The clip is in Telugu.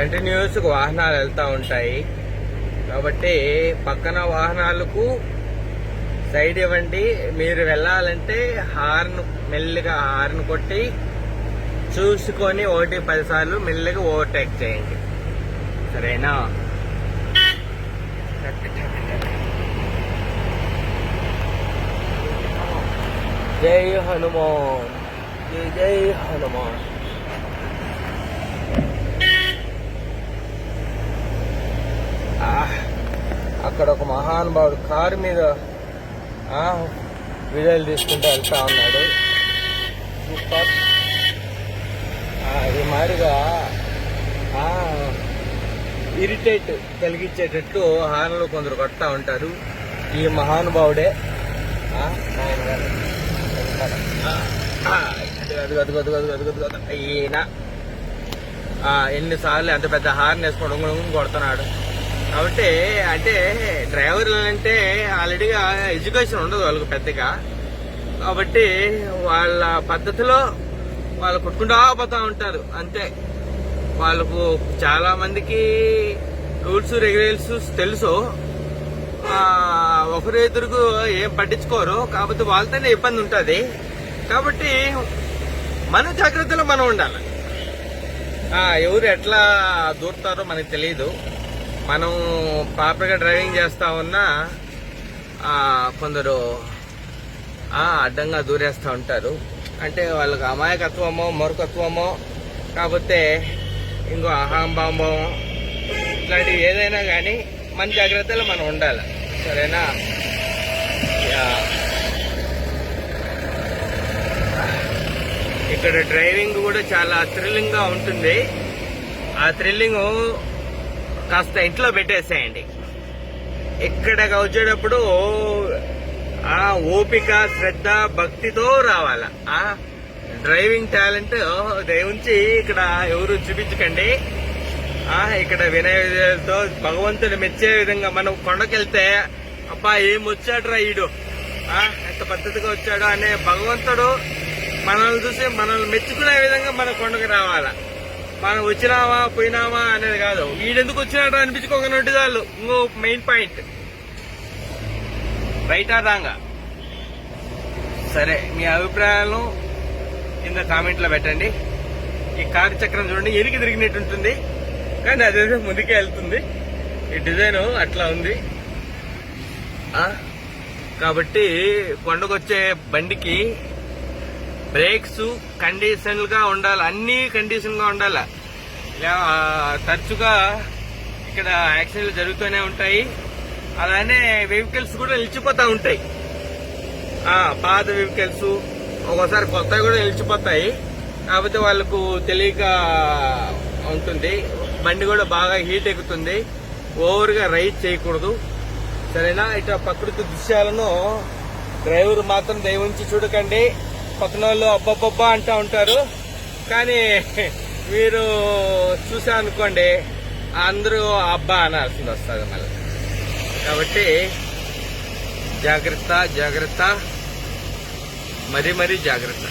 కంటిన్యూస్ వాహనాలు వెళ్తూ ఉంటాయి. కాబట్టి పక్కన వాహనాలకు సైడ్ ఇవ్వండి. మీరు వెళ్ళాలంటే మెల్లిగా హార్న్ కొట్టి చూసుకొని 1-10 సార్లు మెల్లిగా ఓవర్టేక్ చేయండి. సరేనా? జై హనుమాన్, జై జై హనుమాన్. అక్కడ ఒక మహానుభావుడు కారు మీద వీడియోలు తీసుకుంటూ వెళ్తా ఉన్నాడు. సూపర్. అది మాదిరిగా ఇరిటేట్ కలిగించేటట్టు హార్న్లు కొందరు కొడతా ఉంటారు. ఈ మహానుభావుడే ఈయన ఎన్నిసార్లు ఎంత పెద్ద హార్న్ వేసుకొని కొడుతున్నాడు. కాబట్టి అంటే డ్రైవర్లు అంటే ఆల్రెడీగా ఎడ్యుకేషన్ ఉండదు వాళ్ళకు పెద్దగా. కాబట్టి వాళ్ళ పద్ధతిలో వాళ్ళు కొట్టుకుంటూ పోతా ఉంటారు అంతే. వాళ్ళకు చాలా మందికి రూల్స్ రెగ్యులేషన్స్ తెలుసు. ఒకరు ఎదురుకు ఏం పట్టించుకోరు. కాబట్టి వాళ్ళతోనే ఇబ్బంది ఉంటుంది. కాబట్టి మన జాగ్రత్తలో మనం ఉండాలి. ఎవరు ఎట్లా దూరుతారో మనకు తెలియదు. మనం ప్రాపర్గా డ్రైవింగ్ చేస్తా ఉన్నా కొందరు అడ్డంగా దూరేస్తూ ఉంటారు. అంటే వాళ్ళకి అమాయకత్వమో మూర్ఖత్వమో కాకపోతే ఇంకో అహంభావం ఇట్లాంటివి ఏదైనా కానీ మన జాగ్రత్తలో మనం ఉండాలి. సరేనా? ఇక్కడ డ్రైవింగ్ కూడా చాలా థ్రిల్లింగ్ గా ఉంటుంది. ఆ థ్రిల్లింగ్ కాస్త ఇంట్లో పెట్టేసేయండి. ఇక్కడకి వచ్చేటప్పుడు ఓపిక, శ్రద్ధ, భక్తితో రావాల. డ్రైవింగ్ టాలెంట్ దయవుంచి ఇక్కడ ఎవరు చూపించకండి. ఇక్కడ వినయ విధేయులతో భగవంతుని మెచ్చే విధంగా మనం కొండకెళ్తే అబ్బా ఏం వచ్చాడురా ఈడు, ఎంత పద్ధతిగా వచ్చాడు అనే భగవంతుడు మనల్ని చూసి మనల్ని మెచ్చుకునే విధంగా మన కొండకు రావాలా. మనం వచ్చినావా పోయినావా అనేది కాదు. వీడెందుకు వచ్చినాడు అనిపించుకోకుండా చాలు. ఇంకో మెయిన్ పాయింట్ రైటా రాంగా. సరే, మీ అభిప్రాయాలను కింద కామెంట్లో పెట్టండి. ఈ కారు చక్రం చూడండి, ఎనికి తిరిగినట్టు ఉంటుంది కానీ అదేదో ముందుకే వెళ్తుంది. ఈ డిజైన్ అట్లా ఉంది. కాబట్టి కొండకొచ్చే బండికి బ్రేక్స్ కండిషన్ గా ఉండాలి. అన్ని కండిషన్ గా ఉండాలి. తరచుగా ఇక్కడ యాక్సిడెంట్లు జరుగుతూనే ఉంటాయి. అలానే వెహికల్స్ కూడా నిలిచిపోతా ఉంటాయి. పాత వెహికల్స్ ఒక్కోసారి కొత్తవి కూడా నిలిచిపోతాయి. కాకపోతే వాళ్ళకు తెలియక ఉంటుంది. బండి కూడా బాగా హీట్ ఎక్కుతుంది. ఓవర్గా రైడ్ చేయకూడదు. సరేనా? ఇట్లా ప్రకృతి దృశ్యాలను డ్రైవర్ మాత్రం దయవుంచి చూడకండి. పక్కన వాళ్ళు అబ్బబ్బబ్బా అంటూ ఉంటారు. కానీ మీరు చూసారనుకోండి అందరూ అబ్బా అనాల్సింది వస్తుంది మళ్ళీ. కాబట్టి జాగ్రత్త, జాగ్రత్త, మరీ జాగ్రత్త.